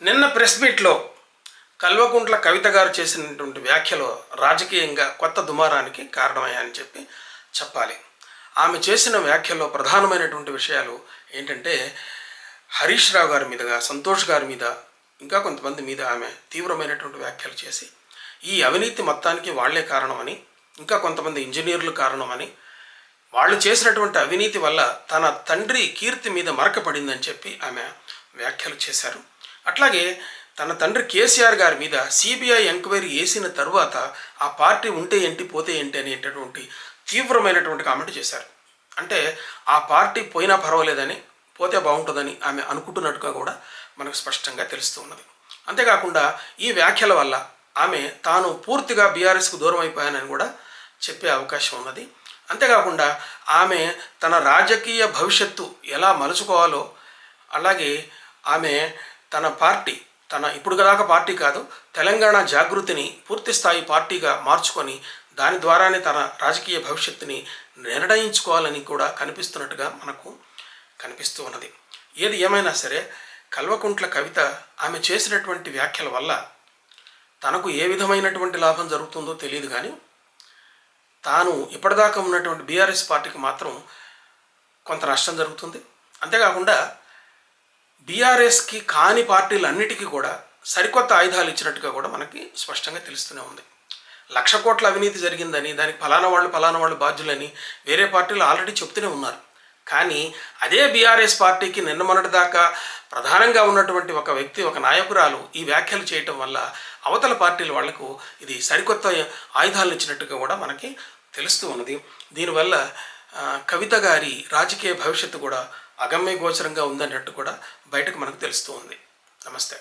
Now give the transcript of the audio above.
నిన్న ప్రెస్ మీట్లో కల్వకుంట్ల కవిత గారు చేసినటువంటి వ్యాఖ్యలు రాజకీయంగా కొత్త దుమారానికి కారణమయ్యాయని చెప్పాలి. ఆమె చేసిన వ్యాఖ్యల్లో ప్రధానమైనటువంటి విషయాలు ఏంటంటే, హరీష్ రావు గారి మీదుగా, సంతోష్ గారి మీద, ఇంకా కొంతమంది మీద ఆమె తీవ్రమైనటువంటి వ్యాఖ్యలు చేసి, ఈ అవినీతి మొత్తానికి వాళ్లే కారణమని, ఇంకా కొంతమంది ఇంజనీర్లు కారణమని, వాళ్ళు చేసినటువంటి అవినీతి వల్ల తన తండ్రి కీర్తి మీద మరకపడిందని చెప్పి ఆమె వ్యాఖ్యలు చేశారు. అట్లాగే తన తండ్రి కేసీఆర్ గారి మీద సిబిఐ ఎంక్వైరీ వేసిన తరువాత ఆ పార్టీ ఉంటే ఏంటి పోతే ఏంటి అనేటటువంటి తీవ్రమైనటువంటి కామెంట్ చేశారు. అంటే ఆ పార్టీ పోయినా పర్వాలేదని, పోతే బాగుంటుందని ఆమె అనుకుంటున్నట్టుగా కూడా మనకు స్పష్టంగా తెలుస్తూ ఉన్నది. అంతేకాకుండా ఈ వ్యాఖ్యల వల్ల ఆమె తాను పూర్తిగా బీఆర్ఎస్కు దూరం అయిపోయానని కూడా చెప్పే అవకాశం ఉన్నది. అంతేకాకుండా ఆమె తన రాజకీయ భవిష్యత్తు ఎలా మలుచుకోవాలో, అలాగే ఆమె తన పార్టీ, ఇప్పుడు దాకా పార్టీ కాదు, తెలంగాణ జాగృతిని పూర్తి స్థాయి పార్టీగా మార్చుకొని దాని ద్వారానే తన రాజకీయ భవిష్యత్తుని నిర్ణయించుకోవాలని కూడా కనిపిస్తున్నట్టుగా మనకు కనిపిస్తూ ఉన్నది. ఏది ఏమైనా సరే, కల్వకుంట్ల కవిత ఆమె చేసినటువంటి వ్యాఖ్యల వల్ల తనకు ఏ విధమైనటువంటి లాభం జరుగుతుందో తెలియదు, కానీ తాను ఇప్పటిదాకా ఉన్నటువంటి బీఆర్ఎస్ పార్టీకి మాత్రం కొంత నష్టం జరుగుతుంది. అంతేకాకుండా బీఆర్ఎస్కి కాని పార్టీలన్నిటికీ కూడా సరికొత్త ఆయుధాలు ఇచ్చినట్టుగా కూడా మనకి స్పష్టంగా తెలుస్తూనే ఉంది. 1,00,000 కోట్ల అవినీతి జరిగిందని, దానికి ఫలానా వాళ్ళు బాధ్యులని వేరే పార్టీలు ఆల్రెడీ చెప్తూనే ఉన్నారు. కానీ అదే బీఆర్ఎస్ పార్టీకి నిన్న మొన్నటిదాకా ప్రధానంగా ఉన్నటువంటి ఒక వ్యక్తి, ఒక నాయకురాలు ఈ వ్యాఖ్యలు చేయటం వల్ల అవతల పార్టీల వాళ్లకు ఇది సరికొత్త ఆయుధాలను ఇచ్చినట్టుగా కూడా మనకి తెలుస్తూ ఉన్నది. దీనివల్ల కవిత గారి రాజకీయ భవిష్యత్తు కూడా అగమ్య గోచరంగా ఉందన్నట్టు కూడా బయటకు మనకు తెలుస్తూ ఉంది. నమస్తే.